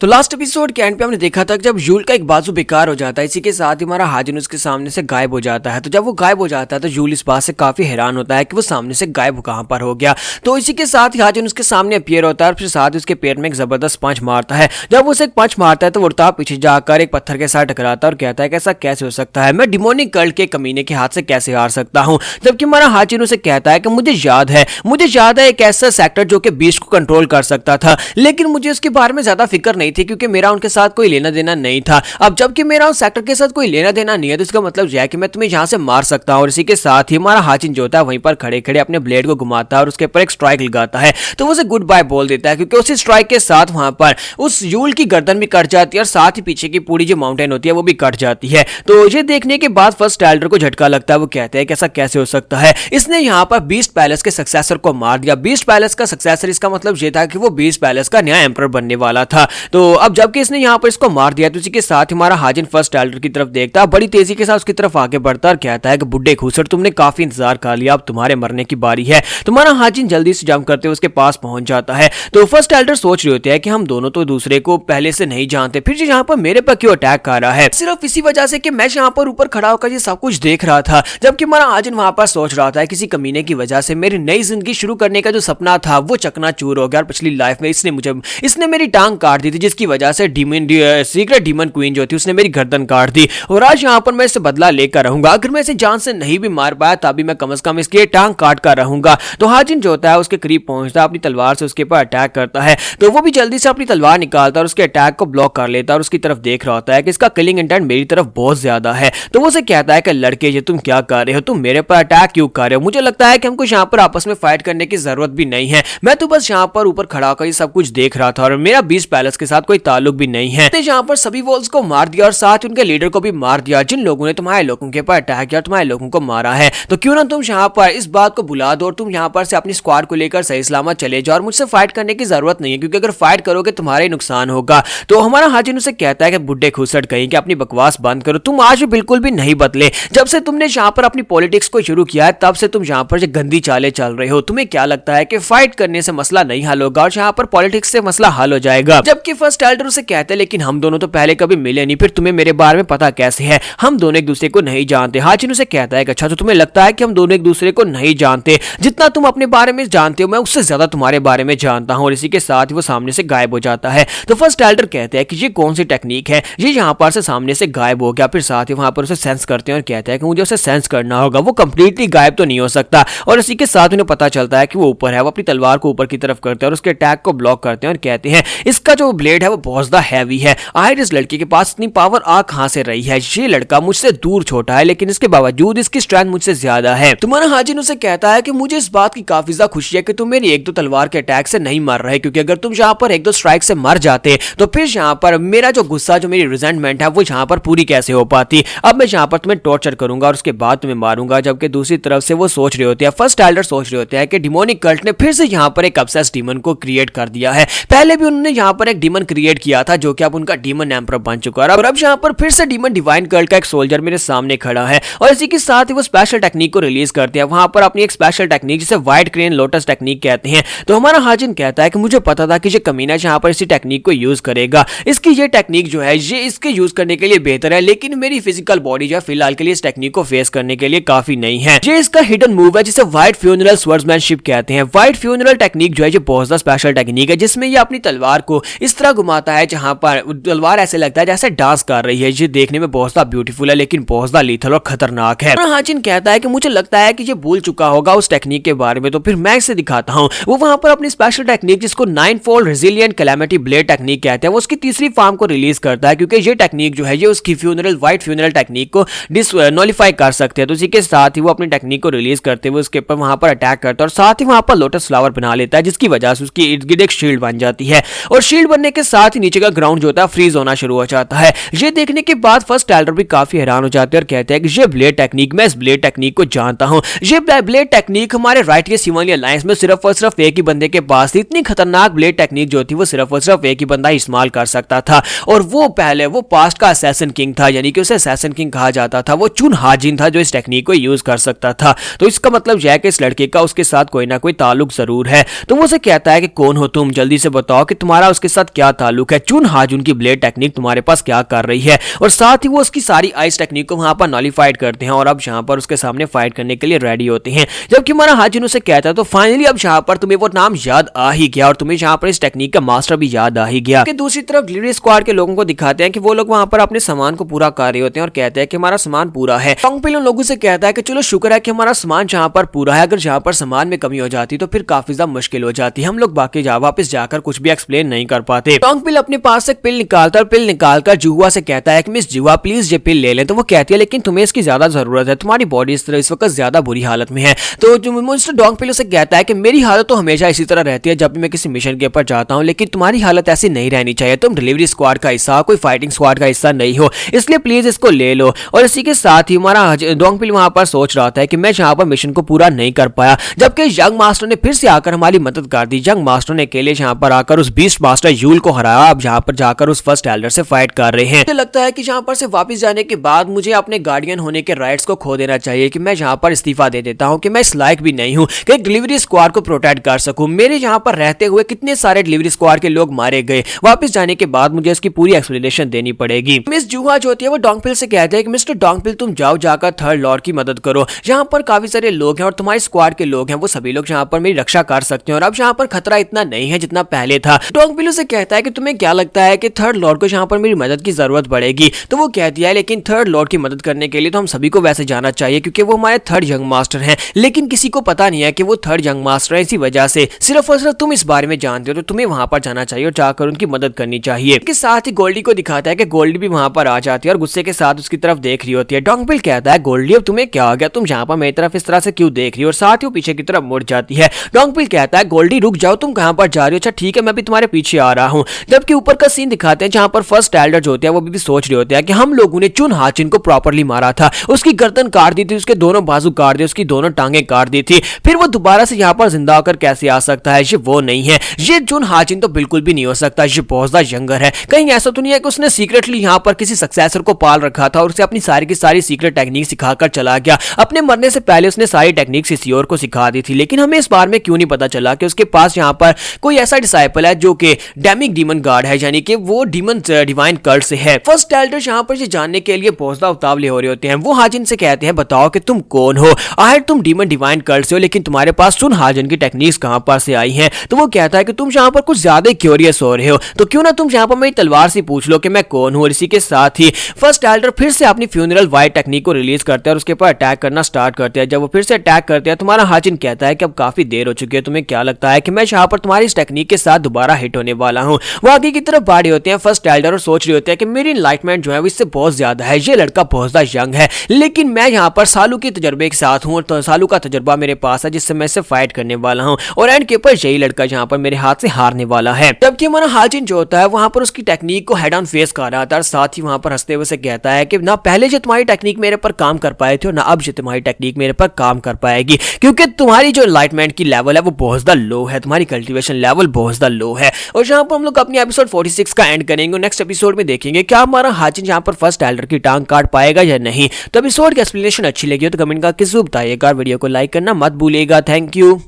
तो last episode के and पे हमने देखा था कि जब यूल का एक बाजू बेकार हो जाता है, इसी के साथ ही हमारा हाजिन उसके सामने से गायब हो जाता है। तो जब वो गायब हो जाता है तो यूल इस बात से काफी हैरान होता है कि वो सामने से गायब कहां पर हो गया। तो इसी के साथ ही हाजिन उसके सामने अपीयर होता है और फिर साथ ही उसके पेट में एक जबरदस्त पंच मारता है। जब वो उसे एक पंच मारता है तो वो उड़ता पीछे जाकर एक पत्थर के साथ टकराता है और कहता है कि ऐसा कैसे हो सकता है, मैं डिमोनिक कल्ट के कमीने के हाथ से कैसे हार सकता हूँ। जबकि हमारा हाजिन उसे कहता है कि मुझे याद है एक ऐसा सेक्टर जो कि बीस्ट को कंट्रोल कर सकता था, लेकिन मुझे उसके बारे में ज्यादा फिक्र नहीं थी क्योंकि मेरा उनके साथ कोई लेना देना नहीं था। अब जबकि मेरा उस सेक्टर के साथ कोई लेना देना नहीं है तो इसका मतलब यह है कि मैं तुम्हें यहां से मार सकता हूं। और इसी के साथ ही हमारा हाजिन जो होता है वहीं पर खड़े खड़े अपने ब्लेड को घुमाता है और उसके ऊपर एक स्ट्राइक लगाता है। तो वो उसे गुड बाय बोल देता है क्योंकि उसी स्ट्राइक के साथ वहां पर उस यूल की गर्दन भी कट जाती है और साथ ही पीछे की पूरी जो माउंटेन होती है वो भी कट जाती है। तो ये देखने के बाद फर्स्ट एल्डर को झटका लगता है। वो कहते हैं कि ऐसा कैसे हो सकता है, इसने यहाँ पर बीस्ट पैलेस के सक्सेसर को मार दिया। बीस्ट पैलेस का सक्सेसर, इसका मतलब ये था कि वो बीस्ट पैलेस का नया एम्परर बनने वाला था। तो अब जबकि इसने यहाँ पर इसको मार दिया तो उसी के साथ हमारा हाजिन फर्स्ट एल्डर की तरफ देखता है, बड़ी तेजी के साथ उसकी तरफ आगे बढ़ता और कहता है कि बुड्ढे खूसर, तुमने काफी इंतजार कर लिया, अब तुम्हारे मरने की बारी है। तुम्हारा हाजिन जल्दी से जंप करते हुए उसके पास पहुंच जाता है। तो फर्स्ट एल्डर सोच रहे होते हैं कि हम दोनों तो दूसरे को पहले से नहीं जानते, फिर यहाँ पर मेरे पर क्यों अटैक कर रहा है, सिर्फ इसी वजह से कि मैं यहाँ पर ऊपर खड़ा होकर ये सब कुछ देख रहा था। जबकि हमारा हाजिन वहां पर सोच रहा था किसी कमीने की वजह से मेरी नई जिंदगी शुरू करने का जो सपना था वो चकनाचूर हो गया और पिछली लाइफ में इसने मेरी टांग काट दी थी, जिसकी वजह से सीक्रेट डीमन क्वीन जो थी उसने मेरी गर्दन काट दी। और आज यहाँ पर मैं इसे बदला लेकर रहूंगा। अगर मैं इसे जान से नहीं भी मार पाया तभी मैं कम से कम इसकी टांग काट कर रहूंगा। तो हाजिन जो होता है उसके करीब पहुंचता है, अपनी तलवार से उसके ऊपर अटैक करता है। तो वो भी जल्दी से अपनी तलवार निकालता है और उसके अटैक को ब्लॉक कर लेता है और उसकी तरफ देख रहा होता है कि इसका किलिंग इंटेंट मेरी तरफ बहुत ज्यादा है। तो वो उसे कहता है कि लड़के ये तुम क्या कर रहे हो, तुम मेरे पर अटैक क्यों कर रहे हो, मुझे लगता है कि हमको यहाँ पर आपस में फाइट करने की जरूरत भी नहीं है, मैं तो बस यहाँ पर ऊपर खड़ा होकर ये सब कुछ देख रहा था और मेरा बीस्ट पैलेस के साथ कोई ताल्लुक भी नहीं है। यहाँ पर सभी वॉल्स को मार दिया और साथ उनके लीडर को भी मार दिया, जिन लोगों ने तुम्हारे लोगों के ऊपर अटैक किया, तुम्हारे लोगों को मारा है। तो क्यों ना तुम यहाँ पर इस बात को भुला दो और तुम यहाँ पर से अपनी स्क्वाड को लेकर सही सलामत चले जाओ और मुझसे फाइट करने की जरूरत नहीं है क्योंकि अगर फाइट करोगे तुम्हारा ही नुकसान होगा। तो हमारा हाजिन उसे कहता है कि बुड्ढे खुसट कहीं कि अपनी बकवास बंद करो, तुम आज भी बिल्कुल भी नहीं बदले। जब से तुमने यहाँ पर अपनी पॉलिटिक्स को शुरू किया है तब से तुम यहाँ पर गंदी चालें चल रहे हो। तुम्हें क्या लगता है कि फाइट करने से मसला नहीं हल होगा और यहाँ पर पॉलिटिक्स से मसला हल हो जाएगा। जबकि फर्स्ट एल्डर उसे कहते हैं लेकिन हम दोनों तो पहले कभी मिले नहीं, फिर तुम्हें मेरे बारे में पता कैसे है, हम दोनों एक दूसरे को नहीं जानते। हाजिन उसे कहता है कि अच्छा तो तुम्हें लगता है कि हम दोनों एक दूसरे को नहीं जानते, जितना तुम अपने बारे में जानते हो मैं उससे ज्यादा तुम्हारे बारे में जानता हूं। और इसी के साथ ही वो सामने से गायब हो जाता है। तो फर्स्ट एल्डर कहते हैं कि ये कौन सी टेक्निक है, ये यहाँ पर से सामने से गायब हो गया। फिर साथ ही वहां पर उसे सेंस करते हैं और कहते हैं कि मुझे उसे सेंस करना होगा, वो कंप्लीटली गायब तो नहीं हो सकता। और इसी के साथ उन्हें पता चलता है कि वो ऊपर है। वो अपनी तलवार को ऊपर की तरफ करते हैं और उसके अटैक को ब्लॉक करते हैं और कहते हैं इसका जो ब्लेड है वो बहुत ज्यादा हैवी है, आखिर इस लड़के के पास इतनी पावर आ कहां से रही है, ये लड़का मुझसे दूर छोटा है लेकिन इसके बावजूद इसकी स्ट्रेंथ मुझसे ज्यादा है। तुम्हारा हाजिन उसे कहता है कि मुझे इस बात की काफी ज्यादा खुशी है कि तुम मेरी एक दो तलवार के अटैक से नहीं मर रहे, क्योंकि अगर तुम यहाँ पर एक दो स्ट्राइक से मर जाते तो फिर यहाँ पर मेरा जो गुस्सा, जो मेरी रिजेंटमेंट है वो यहाँ पर पूरी कैसे हो पाती। अब मैं यहाँ पर तुम्हें टॉर्चर करूंगा और उसके बाद तुम्हें मारूंगा। जबकि दूसरी तरफ से वो सोच रहे होते हैं, फर्स्ट एल्डर सोच रहे होते हैं कि डिमोनिक कल्ट ने फिर से यहाँ पर एक ऑब्सेस्ड डीमन को क्रिएट कर दिया है। पहले भी उन्होंने यहाँ पर एक डीमन क्रिएट किया था जो कि अब उनका डीमन एम्परर बन चुका है और अब यहाँ पर फिर से डीमन डिवाइन कल्ट का एक सोल्जर मेरे सामने खड़ा है। और इसी के साथ ही वो स्पेशल टेक्निक को रिलीज करते हैं वहां पर अपनी एक स्पेशल टेक्निक जिसे व्हाइट क्रेन लोटस टेक्निक कहते हैं। तो हमारा हाजिन कहता है कि मुझे पता था कि ये कमीना यहाँ पर इसी टेक्निक को यूज करेगा, इसकी ये टेक्निक जो है ये इसके यूज करने के लिए बेहतर है, लेकिन मेरी फिजिकल बॉडी जो है फिलहाल के लिए इस टेक्निक को फेस करने के लिए काफी नहीं है। ये इसका हिडन मूव है जिसे व्हाइट फ्यूनरल स्वर्ड्समैनशिप कहते हैं। व्हाइट फ्यूनरल टेक्निक जो है ये बहुत ज्यादा स्पेशल टेक्निक है जिसमें ये अपनी तलवार को इस तरह घुमाता है जहां पर तलवार ऐसे लगता है जैसे डांस कर रही है। ये देखने में बहुत ज्यादा ब्यूटीफुल है लेकिन बहुत ज्यादा लीथल और खतरनाक है। हाजिन कहता है कि मुझे लगता है कि ये भूल चुका होगा उस टेक्निक के बारे में, तो फिर मैं इसे दिखाता हूं। वो वहां पर अपनी स्पेशल टेक्निक जिसको 9-fold resilient calamity blade technique कहते हैं वो उसकी तीसरी फॉर्म को रिलीज करता है, क्योंकि ये टेक्निक जो है ये उसकी व्हाइट फ्यूनरल टेक्निक को डिसनॉलिफाई कर सकते हैं। तो इसी के साथ ही वो अपनी टेक्निक को रिलीज करते हुए उसके ऊपर वहां पर अटैक करता है और साथ ही वहां पर लोटस फ्लावर बना लेता है, जिसकी वजह से उसकी इर्द गिर्द एक शील्ड बन जाती है। और शील्ड बनने के साथ ही नीचे का ग्राउंड जो होता है फ्रीज होना शुरू हो जाता है। ये देखने के बाद फर्स्ट एल्डर भी काफी हैरान हो जाते हैं और कहते हैं कि ये ब्लेड टेक्निक, मैं इस ब्लेड टेक्निक को जानता हूं। ये ब्लेड टेक्निक हमारे राइटियस सिवलियन अलायंस में सिर्फ और सिर्फ एक ही बंदे के पास थी। इतनी खतरनाक ब्लेड टेक्निक जो थी वो सिर्फ और सिर्फ एक ही बंदा इस्तेमाल कर सकता था और वो पहले वो पास्ट का असैसिन किंग था, यानी कि उसे असैसिन किंग कहा जाता था। वो चुन हाजिन था जो इस टेक्निक को यूज कर सकता था। तो इसका मतलब यह है कि इस लड़के का उसके साथ कोई ना कोई ताल्लुक जरूर है। तो वो उसे कहता है कि कौन हो तुम, जल्दी से बताओ कि तुम्हारा उसके साथ क्या क्या ताल्लुक है, चुन हाजुन की ब्लेड टेक्निक तुम्हारे पास क्या कर रही है। और साथ ही वो उसकी सारी आइस टेक्निक को वहां पर नॉलिफाइड करते हैं और अब यहाँ पर उसके सामने फाइट करने के लिए रेडी होते हैं। जबकि हमारा हाजुन उसे कहता है तो फाइनली अब यहाँ पर तुम्हें वो नाम याद आ ही गया और तुम्हें यहाँ पर इस टेक्निक का मास्टर भी याद आ ही गया। दूसरी तरफ डिलीवरी स्क्वाड के लोगों को दिखाते हैं कि वो लोग वहां पर अपने सामान को पूरा कर रहे होते हैं और कहते हैं कि हमारा सामान पूरा है। टोंगपिल उन लोगों से कहता है कि चलो शुक्र है कि हमारा सामान जहाँ पर पूरा है, अगर जहाँ पर सामान में कमी हो जाती तो फिर काफी ज्यादा मुश्किल हो जाती, हम लोग बाकी वापस जाकर कुछ भी एक्सप्लेन नहीं कर पाते। टोंगपिल अपने पास से पिल निकालता और पिल निकालकर जुहुआ से कहता है कि मिस जुहुआ प्लीज ये पिल ले लें। तो वो कहती है लेकिन तुम्हें इसकी ज्यादा जरूरत है, तुम्हारी बॉडी इस वक्त ज्यादा बुरी हालत में है। तो मिस्टर टोंगपिल उसे कहता है कि मेरी हालत तो हमेशा इसी तरह रहती है जब भी मैं किसी मिशन के ऊपर जाता हूँ, लेकिन तुम्हारी हालत ऐसी नहीं रहनी चाहिए, तुम डिलीवरी स्क्वाड का हिस्सा, कोई फाइटिंग स्क्वाड का हिस्सा नहीं हो, इसलिए प्लीज इसको ले लो। और इसी के साथ ही हमारा टोंगपिल वहां पर सोच रहा था कि मैं जहां पर मिशन को पूरा नहीं कर पाया, जबकि यंग मास्टर ने फिर से आकर हमारी मदद कर दी। यंग मास्टर ने अकेले यहां पर आकर उस बीस्ट मास्टर यूल को हराया, अब जहां पर जाकर उस फर्स्ट एल्डर से फाइट कर रहे हैं। मुझे लगता है कि जहां पर से वापस जाने के बाद मुझे अपने गार्डियन होने के राइट्स को खो देना चाहिए, कि मैं जहां पर इस्तीफा दे देता हूं कि मैं इस लायक भी नहीं हूं कि डिलीवरी स्क्वाड को प्रोटेक्ट कर सकूं। मेरे यहां पर रहते हुए कितने सारे डिलीवरी स्क्वाड के लोग मारे गए, वापस जाने के बाद मुझे इसकी पूरी एक्सप्लेनेशन देनी पड़ेगी। मिस जुहुआ जो होती है वो टोंगपिल से कहते हैं कि मिस्टर टोंगपिल तुम जाओ जाकर थर्ड लॉर्ड की मदद करो, यहाँ पर काफी सारे लोग हैं और तुम्हारे स्क्वाड के लोग हैं, वो सभी लोग यहाँ पर मेरी रक्षा कर सकते हैं और अब यहाँ पर खतरा इतना नहीं है जितना पहले था। टोंगपिल से कहता है कि तुम्हें क्या लगता है कि थर्ड लॉर्ड को यहाँ पर मेरी मदद की जरूरत पड़ेगी। तो वो कहती है लेकिन थर्ड लॉर्ड की मदद करने के लिए तो हम सभी को वैसे जाना चाहिए क्योंकि वो हमारे थर्ड यंग मास्टर हैं, लेकिन किसी को पता नहीं है कि वो थर्ड यंग मास्टर है, इसी वजह से सिर्फ और सिर्फ तुम इस बारे में जानते हो तो तुम्हें वहां पर जाना चाहिए और जाकर उनकी मदद करनी चाहिए। इसके साथ ही गोल्डी को दिखाता है कि गोल्डी भी वहां पर आ जाती है और गुस्से के साथ उसकी तरफ देख रही होती है। टोंगपिल कहता है गोल्डी अब तुम्हें क्या हो गया, तुम जहां पर मेरी तरफ इस तरह से क्यों देख रही हो, और साथ ही वो पीछे की तरफ मुड़ जाती है। टोंगपिल कहता है गोल्डी रुक जाओ, तुम कहां पर जा रही हो, अच्छा ठीक है मैं भी तुम्हारे पीछे आ रहा हूं। जबकि ऊपर का सीन दिखाते हैं जहां पर फर्स्ट एल्डर जो होते हैं वो भी सोच रहे होते हैं कि हम लोगों ने चुन हाचिन को प्रॉपर्ली मारा था, उसकी गर्दन काट दी थी, उसके दोनों बाजू काट दिए, उसकी दोनों टांगे काट दी थी, फिर वो दोबारा से यहाँ पर जिंदा होकर कैसे आ सकता है, ये वो नहीं है, ये चुन हाचिन तो बिल्कुल भी नहीं हो सकता, ये बहुत ज्यादा यंगर है। कहीं ऐसा तो नहीं है कि उसने सीक्रेटली यहाँ पर किसी सक्सेसर को पाल रखा था और उसे अपनी सारी की सारी सीक्रेट टेक्निक सिखाकर चला गया, अपने मरने से पहले उसने सारी टेक्निक किसी और को सिखा दी थी, लेकिन हमें इस बार में क्यों नहीं पता चला कि उसके पास यहाँ पर कोई ऐसा डिसाइपल है जो कि डेमिक डीमन गार्ड है, यानी कि वो डीमन डिवाइन कल्ट से है। फर्स्ट एल्डर यहाँ पर ये जानने के लिए बहुत ज्यादा उतावले हो रहे होते हैं। वो हाजिन से कहते हैं बताओ कि तुम कौन हो, आखिर तुम डीमन डिवाइन कल्ट से हो, लेकिन तुम्हारे पास चुन हाजिन की टेक्निक्स कहां पर से आई हैं। तो वो कहता है कि तुम यहाँ पर कुछ ज्यादा क्यूरियस हो रहे हो, तो क्यों ना तुम यहाँ पर मेरी तलवार से पूछ लो कि मैं कौन हूँ। और इसी के साथ ही फर्स्ट एल्डर फिर से अपनी फ्यूनरल वाइट टेक्निक को रिलीज करते हैं और उसके ऊपर अटैक करना स्टार्ट करते हैं। जब वो फिर से अटैक करते हैं तुम्हारा हाजिन कहता है कि अब काफी देर हो चुकी है, तुम्हें क्या लगता है कि मैं यहाँ पर तुम्हारी इस टेक्निक के साथ दोबारा हिट होने वाला हूँ। वो आगे की तरफ बढ़े होते हैं फर्स्ट एल्डर और सोच रहे होते हैं कि मेरी एनलाइटमेंट जो है वो इससे बहुत ज्यादा है, ये लड़का बहुत ज्यादा यंग है, लेकिन मैं यहाँ पर सालू के तजर्बे के साथ हूँ और तो सालू का तजर्बा मेरे पास है जिससे मैं इससे फाइट करने वाला हूँ और एंड के ऊपर यही लड़का यहाँ पर मेरे हाथ से हारने वाला है। जबकि हमारा हाजिन जो होता है वहां पर उसकी टेक्निक को हेड ऑन फेस कर रहा था और साथ ही वहां पर हंसते हुए से कहता है कि ना पहले जो तुम्हारी टेक्निक मेरे पर काम कर पाए थे और ना अब जो तुम्हारी टेक्निक मेरे पर काम कर पाएगी, क्योंकि तुम्हारी जो एनलाइटमेंट की लेवल है वो बहुत ज्यादा लो है, तुम्हारी कल्टीवेशन लेवल बहुत ज्यादा लो है। और यहाँ पर हम लोग अपनी एपिसोड 46 का एंड करेंगे। नेक्स्ट एपिसोड में देखेंगे क्या हमारा हाजिन यहाँ पर फर्स्ट एल्डर की टांग काट पाएगा या नहीं। तो एपिसोड की एक्सप्लेनेशन अच्छी लगी हो तो कमेंट करके जरूर बताइएगा, वीडियो को लाइक करना मत भूलिएगा। Thank you.